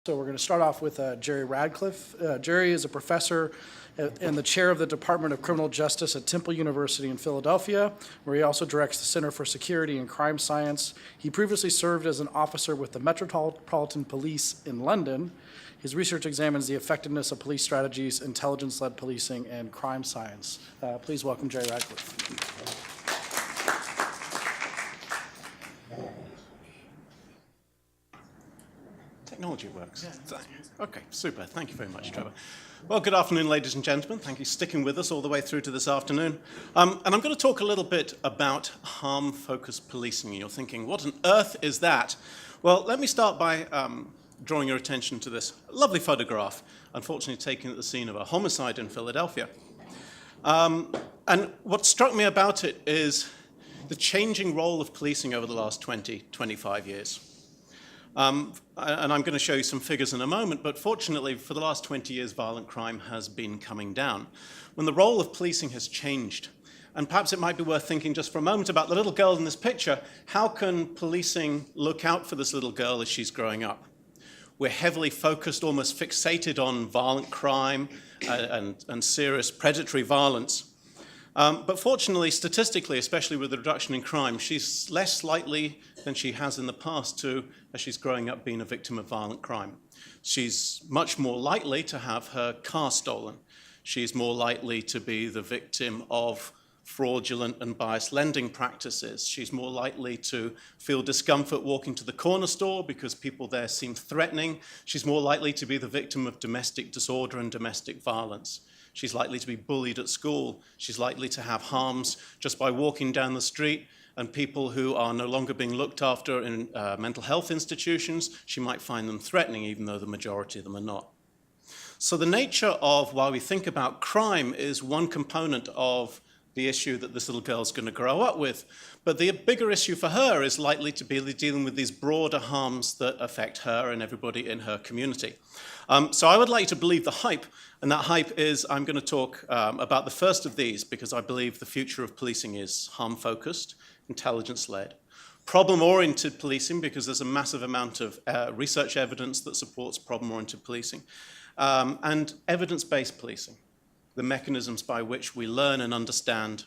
So we're going to start off with Jerry Radcliffe. Jerry is a professor and the chair of the Department of Criminal Justice at Temple University in Philadelphia, where he also directs the Center for Security and Crime Science. He previously served as an officer with the Metropolitan Police in London. His research examines the effectiveness of police strategies, intelligence-led policing, and crime science. Please welcome Jerry Radcliffe. Technology works. Yeah. Okay, super. Thank you very much, Trevor. Well, good afternoon, ladies and gentlemen. Thank you for sticking with us all the way through to this afternoon. And I'm going to talk a little bit about harm-focused policing. And you're thinking, what on earth is that? Well, let me start by drawing your attention to this lovely photograph, unfortunately taken at the scene of a homicide in Philadelphia. And what struck me about it is the changing role of policing over the last 20, 25 years. And I'm going to show you some figures in a moment, but fortunately, for the last 20 years, violent crime has been coming down. When the role of policing has changed, and perhaps it might be worth thinking just for a moment about the little girl in this picture. How can policing look out for this little girl as she's growing up? We're heavily focused, almost fixated on violent crime and serious predatory violence. But fortunately, statistically, especially with the reduction in crime, she's less likely than she has in the past to, as she's growing up, being a victim of violent crime. She's much more likely to have her car stolen. She's more likely to be the victim of fraudulent and biased lending practices. She's more likely to feel discomfort walking to the corner store because people there seem threatening. She's more likely to be the victim of domestic disorder and domestic violence. She's likely to be bullied at school. She's likely to have harms just by walking down the street, and people who are no longer being looked after in mental health institutions, she might find them threatening, even though the majority of them are not. So the nature of why we think about crime is one component of the issue that this little girl's going to grow up with. But the bigger issue for her is likely to be dealing with these broader harms that affect her and everybody in her community. So I would like to believe the hype, and that hype is I'm going to talk about the first of these because I believe the future of policing is harm-focused, intelligence-led, problem-oriented policing because there's a massive amount of research evidence that supports problem-oriented policing, and evidence-based policing, the mechanisms by which we learn and understand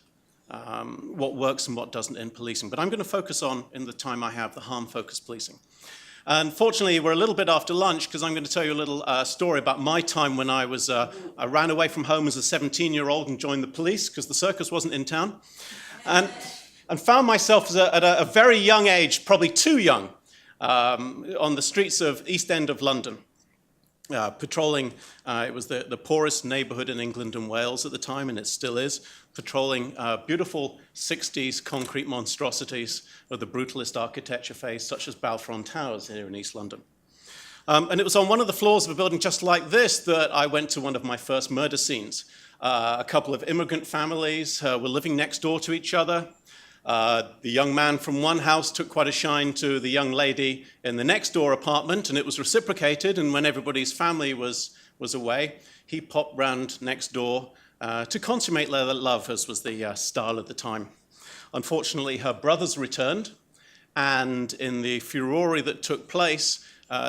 what works and what doesn't in policing. But I'm going to focus on, in the time I have, the harm-focused policing. Unfortunately, we're a little bit after lunch because I'm going to tell you a little story about my time when I ran away from home as a 17-year-old and joined the police because the circus wasn't in town, and found myself at a very young age, probably too young, on the streets of East End of London, patrolling. It was the poorest neighborhood in England and Wales at the time, and it still is, patrolling beautiful 60s concrete monstrosities of the brutalist architecture phase, such as Balfron Towers here in East London. And it was on one of the floors of a building just like this that I went to one of my first murder scenes. A couple of immigrant families were living next door to each other. The young man from one house took quite a shine to the young lady in the next door apartment, and it was reciprocated, and when everybody's family was away, he popped round next door to consummate their love, as was the style at the time. Unfortunately, her brothers returned, and in the furore that took place,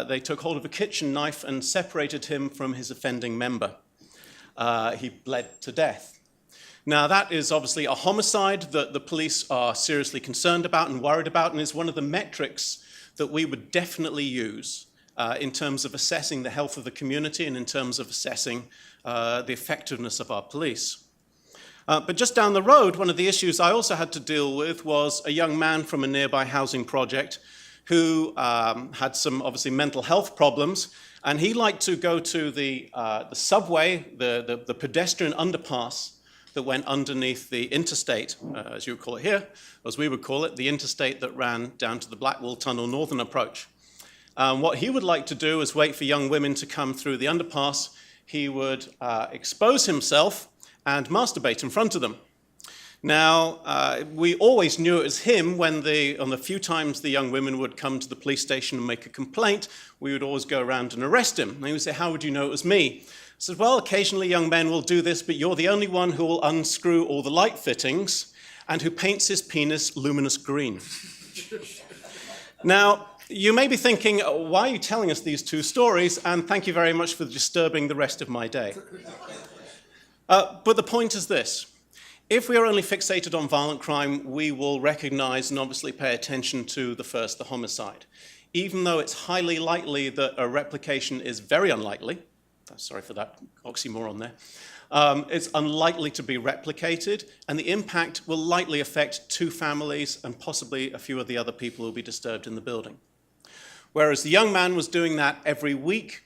they took hold of a kitchen knife and separated him from his offending member. He bled to death. Now, that is obviously a homicide that the police are seriously concerned about and worried about, and is one of the metrics that we would definitely use in terms of assessing the health of the community and in terms of assessing the effectiveness of our police. But just down the road, one of the issues I also had to deal with was a young man from a nearby housing project who had some, obviously, mental health problems, and he liked to go to the subway, the pedestrian underpass that went underneath the interstate, as you would call it here, as we would call it, the interstate that ran down to the Blackwall Tunnel Northern approach. What he would like to do is wait for young women to come through the underpass. He would expose himself and masturbate in front of them. Now, we always knew it was him when on the few times the young women would come to the police station and make a complaint, we would always go around and arrest him. And he would say, "How would you know it was me?" I said, "Well, occasionally young men will do this, but you're the only one who will unscrew all the light fittings and who paints his penis luminous green." Now, You may be thinking, why are you telling us these two stories? And thank you very much for disturbing the rest of my day. But the point is this. If we are only fixated on violent crime, we will recognize and obviously pay attention to the first, the homicide. Even though it's highly likely that a replication is very unlikely, sorry for that oxymoron there, it's unlikely to be replicated, and the impact will likely affect two families and possibly a few of the other people who will be disturbed in the building. Whereas the young man was doing that every week,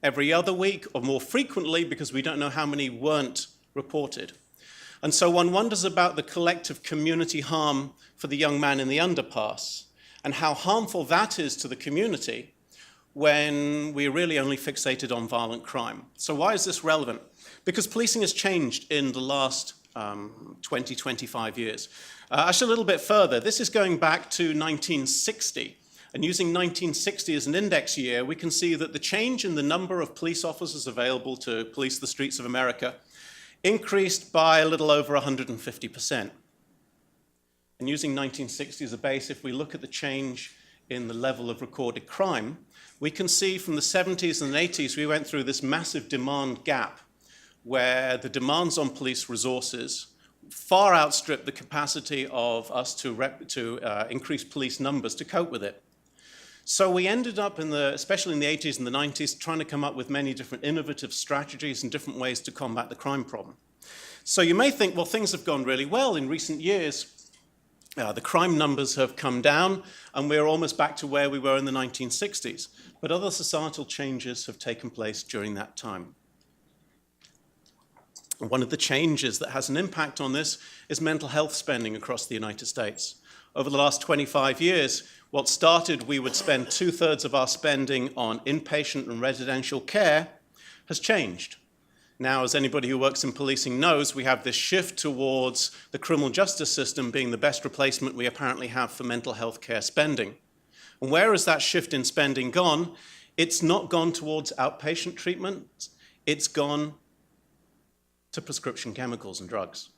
every other week, or more frequently, because we don't know how many weren't reported. And so one wonders about the collective community harm for the young man in the underpass, and how harmful that is to the community when we're really only fixated on violent crime. So why is this relevant? Because policing has changed in the last 20, 25 years. Actually, a little bit further. This is going back to 1960. And using 1960 as an index year, we can see that the change in the number of police officers available to police the streets of America increased by a little over 150%. And using 1960 as a base, if we look at the change in the level of recorded crime, we can see from the 70s and 80s, we went through this massive demand gap where the demands on police resources far outstripped the capacity of us to increase police numbers to cope with it. So we ended up, especially in the 80s and the 90s, trying to come up with many different innovative strategies and different ways to combat the crime problem. So you may think, well, things have gone really well in recent years. The crime numbers have come down, and we're almost back to where we were in the 1960s. But other societal changes have taken place during that time. One of the changes that has an impact on this is mental health spending across the United States. Over the last 25 years, what started, we would spend 2/3 of our spending on inpatient and residential care, has changed. Now, as anybody who works in policing knows, we have this shift towards the criminal justice system being the best replacement we apparently have for mental health care spending. And where has that shift in spending gone? It's not gone towards outpatient treatment, it's gone to prescription chemicals and drugs.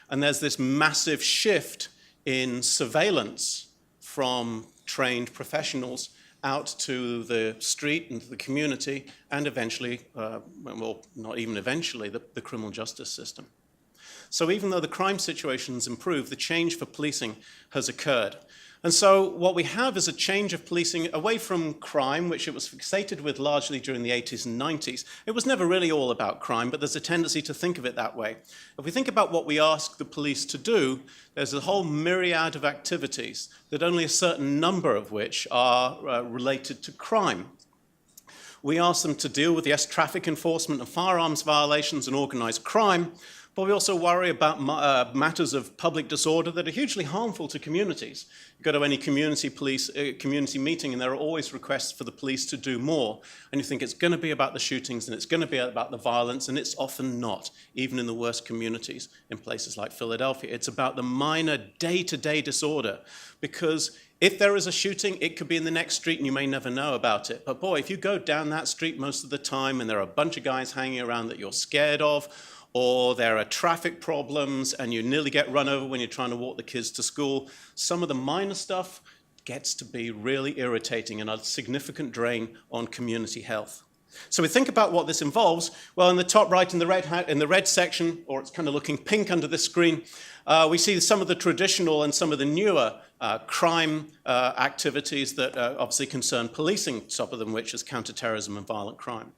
And there's this massive shift in surveillance from trained professionals out to the street and to the community, and eventually, well, not even eventually, the criminal justice system. So even though the crime situation's improved, the change for policing has occurred. And so what we have is a change of policing away from crime, which it was fixated with largely during the 80s and 90s. It was never really all about crime, but there's a tendency to think of it that way. If we think about what we ask the police to do, there's a whole myriad of activities that only a certain number of which are related to crime. We ask them to deal with, yes, traffic enforcement and firearms violations and organized crime, but we also worry about matters of public disorder that are hugely harmful to communities. You go to any community meeting, and there are always requests for the police to do more. And you think it's going to be about the shootings, and it's going to be about the violence, and it's often not, even in the worst communities in places like Philadelphia. It's about the minor day-to-day disorder, because if there is a shooting, it could be in the next street, and you may never know about it. But boy, if you go down that street most of the time, and there are a bunch of guys hanging around that you're scared of, or there are traffic problems and you nearly get run over when you're trying to walk the kids to school, some of the minor stuff gets to be really irritating and a significant drain on community health. So we think about what this involves. Well, in the top right, in the red section, or it's kind of looking pink under this screen, we see some of the traditional and some of the newer crime activities that obviously concern policing, top of them which is counterterrorism and violent crime.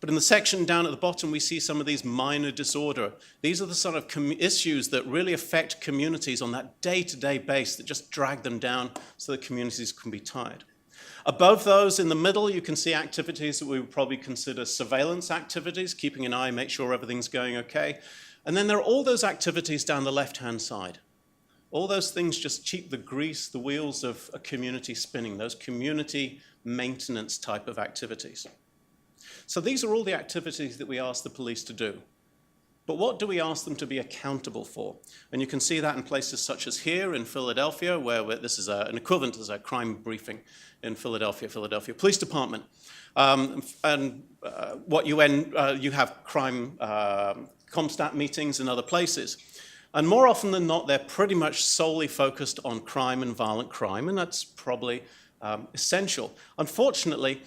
But in the section down at the bottom, we see some of these minor disorder. These are the sort of issues that really affect communities on that day-to-day base that just drag them down so that communities can be tired. Above those, in the middle, you can see activities that we would probably consider surveillance activities, keeping an eye, make sure everything's going okay. And then there are all those activities down the left-hand side. All those things just keep the wheels of a community spinning, those community maintenance type of activities. So these are all the activities that we ask the police to do. But what do we ask them to be accountable for? And you can see that in places such as here in Philadelphia, where this is an equivalent as a crime briefing in Philadelphia Police Department. What you have crime ComStat meetings in other places. And more often than not, they're pretty much solely focused on crime and violent crime, and that's probably essential. Unfortunately,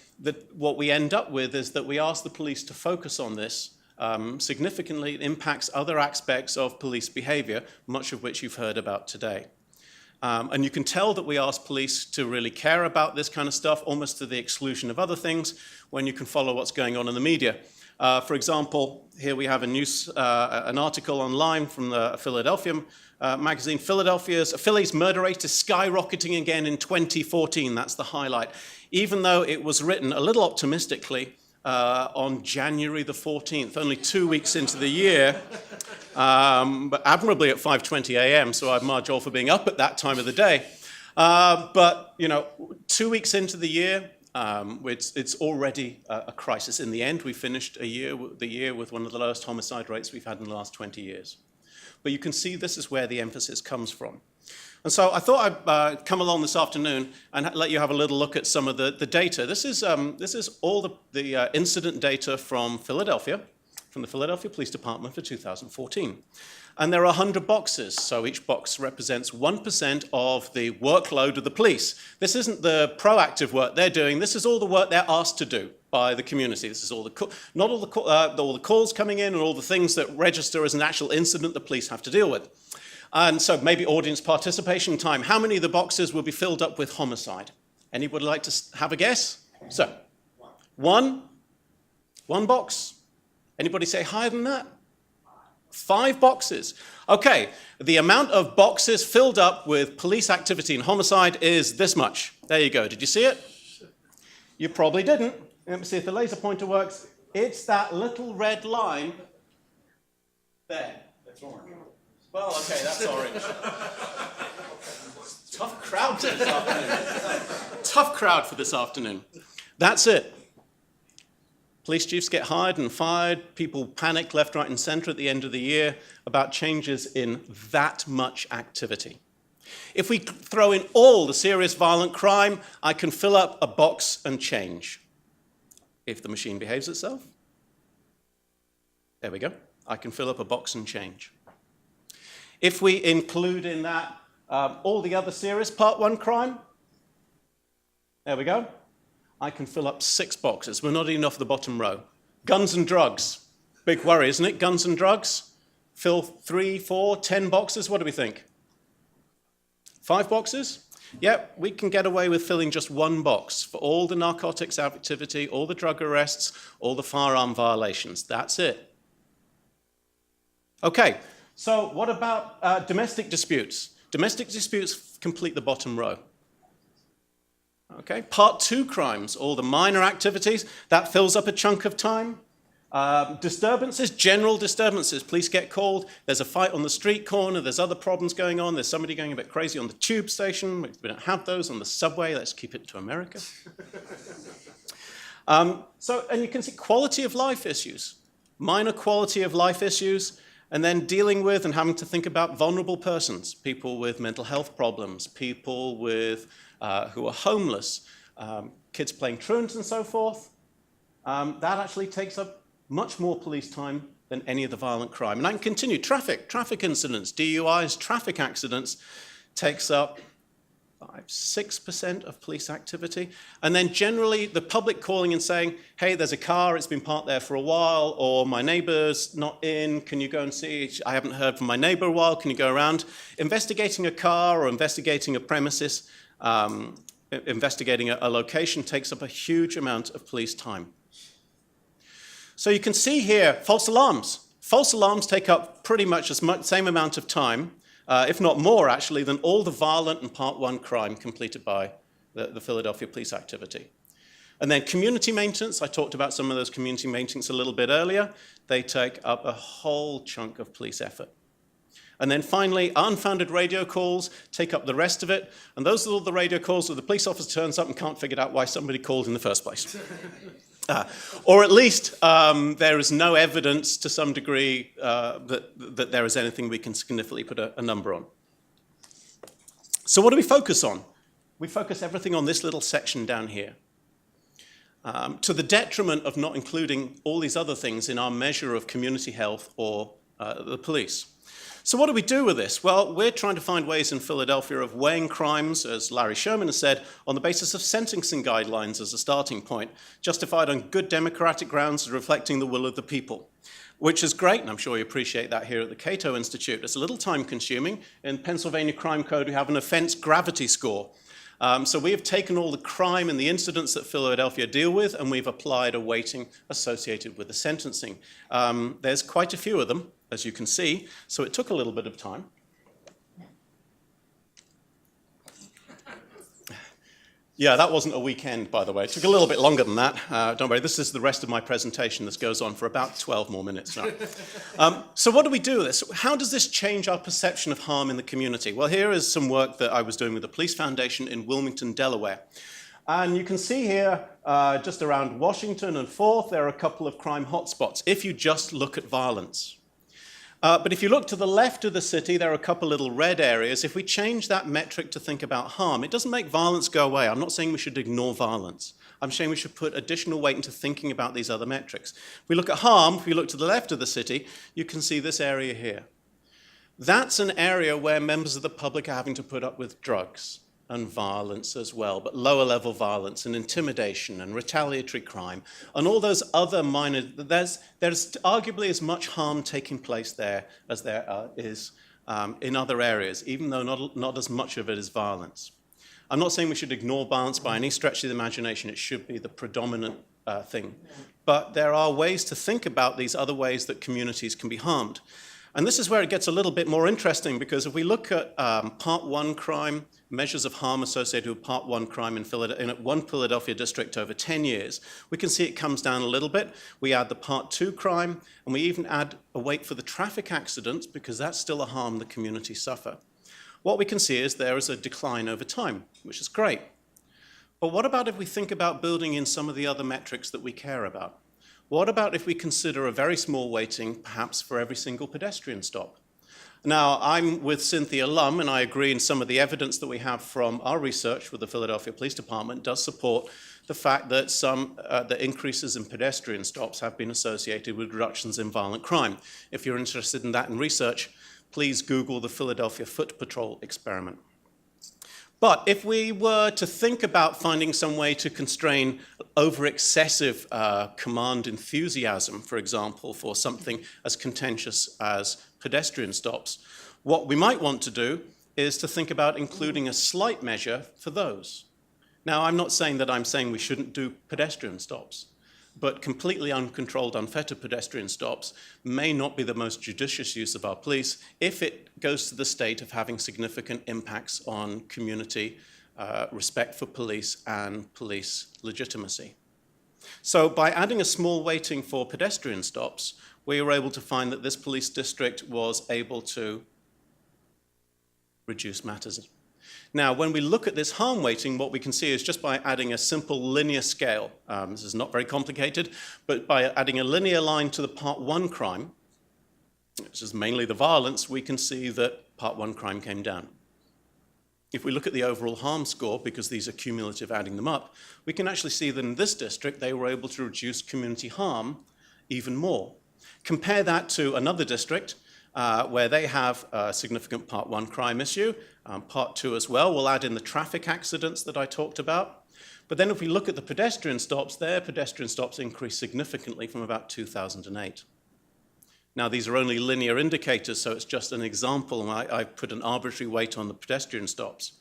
what we end up with is that we ask the police to focus on this significantly. It impacts other aspects of police behavior, much of which you've heard about today. And you can tell that we ask police to really care about this kind of stuff, almost to the exclusion of other things, when you can follow what's going on in the media. For example, here we have an article online from the Philadelphia magazine. Philly's murder rate is skyrocketing again in 2014. That's the highlight. Even though it was written a little optimistically on January the 14th, only 2 weeks into the year, but admirably at 5:20 a.m., so I admire Joel for being up at that time of the day. But, 2 weeks into the year, it's already a crisis. In the end, we finished the year with one of the lowest homicide rates we've had in the last 20 years. But you can see this is where the emphasis comes from. And so I thought I'd come along this afternoon and let you have a little look at some of the data. This is all the incident data from Philadelphia, from the Philadelphia Police Department for 2014. And there are 100 boxes, so each box represents 1% of the workload of the police. This isn't the proactive work they're doing. This is all the work they're asked to do by the community. This is all not all the calls coming in and all the things that register as an actual incident the police have to deal with. And so maybe audience participation time. How many of the boxes will be filled up with homicide? Anybody like to have a guess? So, one box. Anybody say higher than that? 5 boxes. Okay, the amount of boxes filled up with police activity and homicide is this much. There you go. Did you see it? You probably didn't. Let me see if the laser pointer works. It's that little red line there. That's orange. Well, okay, that's orange. Tough crowd this afternoon. Tough crowd for this afternoon. That's it. Police chiefs get hired and fired. People panic left, right, and center at the end of the year about changes in that much activity. If we throw in all the serious violent crime, I can fill up a box and change. If the machine behaves itself, there we go. I can fill up a box and change. If we include in that all the other serious Part 1 crime, there we go. I can fill up 6 boxes. We're not even off the bottom row. Guns and drugs. Big worry, isn't it? Guns and drugs. Fill 3, 4, 10 boxes. What do we think? 5 boxes? Yep, we can get away with filling just 1 box for all the narcotics activity, all the drug arrests, all the firearm violations. That's it. Okay, so what about domestic disputes? Domestic disputes complete the bottom row. Okay, Part 2 crimes, all the minor activities, that fills up a chunk of time. Disturbances, general disturbances. Police get called, there's a fight on the street corner, there's other problems going on, there's somebody going a bit crazy on the tube station. We don't have those on the subway, let's keep it to America. And you can see quality of life issues, minor quality of life issues, and then dealing with and having to think about vulnerable persons, people with mental health problems, people with who are homeless, kids playing truant and so forth. That actually takes up much more police time than any of the violent crime. And I can continue. Traffic incidents, DUIs, traffic accidents takes up 5-6% of police activity. And then generally the public calling and saying, hey, there's a car, it's been parked there for a while, or my neighbor's not in, can you go and see? I haven't heard from my neighbor a while, can you go around? Investigating a car or investigating a premises, investigating a location takes up a huge amount of police time. So you can see here, false alarms. False alarms take up pretty much same amount of time, if not more actually, than all the violent and Part 1 crime completed by the Philadelphia police activity. And then community maintenance, I talked about some of those community maintenance a little bit earlier. They take up a whole chunk of police effort. And then finally, unfounded radio calls take up the rest of it. And those are all the radio calls where the police officer turns up and can't figure out why somebody called in the first place. Or at least there is no evidence to some degree that there is anything we can significantly put a number on. So what do we focus on? We focus everything on this little section down here. To the detriment of not including all these other things in our measure of community health or the police. So what do we do with this? Well, we're trying to find ways in Philadelphia of weighing crimes, as Larry Sherman has said, on the basis of sentencing guidelines as a starting point, justified on good democratic grounds reflecting the will of the people. Which is great, and I'm sure you appreciate that here at the Cato Institute. It's a little time-consuming. In Pennsylvania Crime Code, we have an offense gravity score. So we have taken all the crime and the incidents that Philadelphia deal with, and we've applied a weighting associated with the sentencing. There's quite a few of them, as you can see, so it took a little bit of time. Yeah, that wasn't a weekend, by the way. It took a little bit longer than that. Don't worry, this is the rest of my presentation. This goes on for about 12 more minutes now. So what do we do with this? How does this change our perception of harm in the community? Well, here is some work that I was doing with the Police Foundation in Wilmington, Delaware. And you can see here, just around Washington and 4th, there are a couple of crime hotspots, if you just look at violence. But if you look to the left of the city, there are a couple little red areas. If we change that metric to think about harm, it doesn't make violence go away. I'm not saying we should ignore violence. I'm saying we should put additional weight into thinking about these other metrics. If we look at harm, if we look to the left of the city, you can see this area here. That's an area where members of the public are having to put up with drugs and violence as well, but lower level violence and intimidation and retaliatory crime and all those other minor, there's arguably as much harm taking place there as there is in other areas, even though not as much of it is violence. I'm not saying we should ignore violence by any stretch of the imagination. It should be the predominant thing. But there are ways to think about these other ways that communities can be harmed. And this is where it gets a little bit more interesting, because if we look at Part 1 crime, measures of harm associated with Part 1 crime in one Philadelphia district over 10 years, we can see it comes down a little bit. We add the Part 2 crime, and we even add a weight for the traffic accidents, because that's still a harm the community suffer. What we can see is there is a decline over time, which is great. But what about if we think about building in some of the other metrics that we care about? What about if we consider a very small weighting, perhaps for every single pedestrian stop? Now, I'm with Cynthia Lum, and I agree in some of the evidence that we have from our research with the Philadelphia Police Department does support the fact that the increases in pedestrian stops have been associated with reductions in violent crime. If you're interested in that in research, please Google the Philadelphia Foot Patrol experiment. But if we were to think about finding some way to constrain over-excessive command enthusiasm, for example, for something as contentious as pedestrian stops, what we might want to do is to think about including a slight measure for those. Now, I'm not saying that I'm saying we shouldn't do pedestrian stops, but completely uncontrolled, unfettered pedestrian stops may not be the most judicious use of our police if it goes to the state of having significant impacts on community respect for police and police legitimacy. So by adding a small weighting for pedestrian stops, we were able to find that this police district was able to reduce matters. Now, when we look at this harm weighting, what we can see is just by adding a simple linear scale, this is not very complicated, but by adding a linear line to the Part 1 crime, which is mainly the violence, we can see that Part 1 crime came down. If we look at the overall harm score, because these are cumulative adding them up, we can actually see that in this district, they were able to reduce community harm even more. Compare that to another district, where they have a significant Part 1 crime issue, Part 2 as well. We'll add in the traffic accidents that I talked about. But then if we look at the pedestrian stops, their pedestrian stops increased significantly from about 2008. Now, these are only linear indicators, so it's just an example, and I've put an arbitrary weight on the pedestrian stops.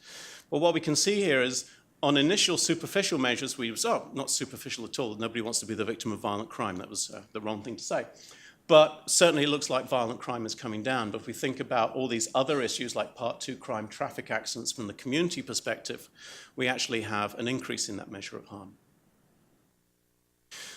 But what we can see here is on initial superficial measures, not superficial at all. Nobody wants to be the victim of violent crime. That was the wrong thing to say. But certainly it looks like violent crime is coming down. But if we think about all these other issues like Part 2 crime, traffic accidents from the community perspective, we actually have an increase in that measure of harm.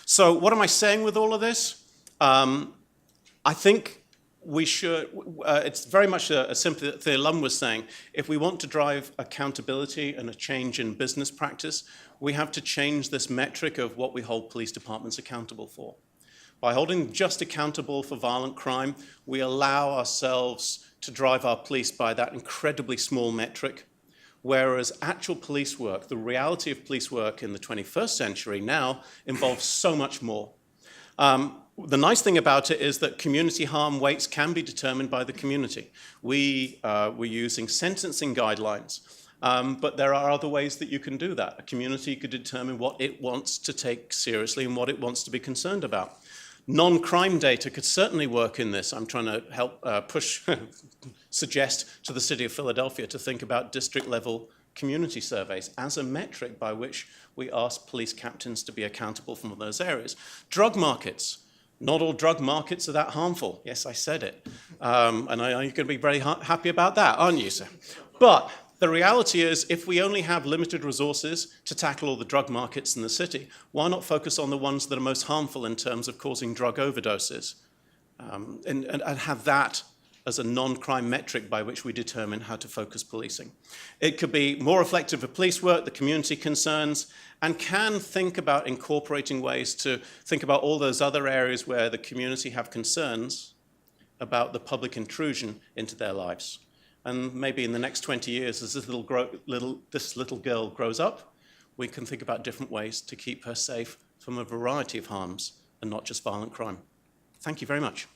So what am I saying with all of this? I think we should, it's very much a Cynthia Lum was saying, if we want to drive accountability and a change in business practice, we have to change this metric of what we hold police departments accountable for. By holding them just accountable for violent crime, we allow ourselves to drive our police by that incredibly small metric, whereas actual police work, the reality of police work in the 21st century now, involves so much more. The nice thing about it is that community harm weights can be determined by the community. We're using sentencing guidelines, but there are other ways that you can do that. A community could determine what it wants to take seriously and what it wants to be concerned about. Non-crime data could certainly work in this. I'm trying to help suggest to the city of Philadelphia to think about district-level community surveys as a metric by which we ask police captains to be accountable for those areas. Drug markets. Not all drug markets are that harmful. Yes, I said it. And you're going to be very happy about that, aren't you, sir? But the reality is, if we only have limited resources to tackle all the drug markets in the city, why not focus on the ones that are most harmful in terms of causing drug overdoses, and have that as a non-crime metric by which we determine how to focus policing. It could be more reflective of police work, the community concerns, and can think about incorporating ways to think about all those other areas where the community have concerns about the public intrusion into their lives. And maybe in the next 20 years, as this little girl grows up, we can think about different ways to keep her safe from a variety of harms and not just violent crime. Thank you very much.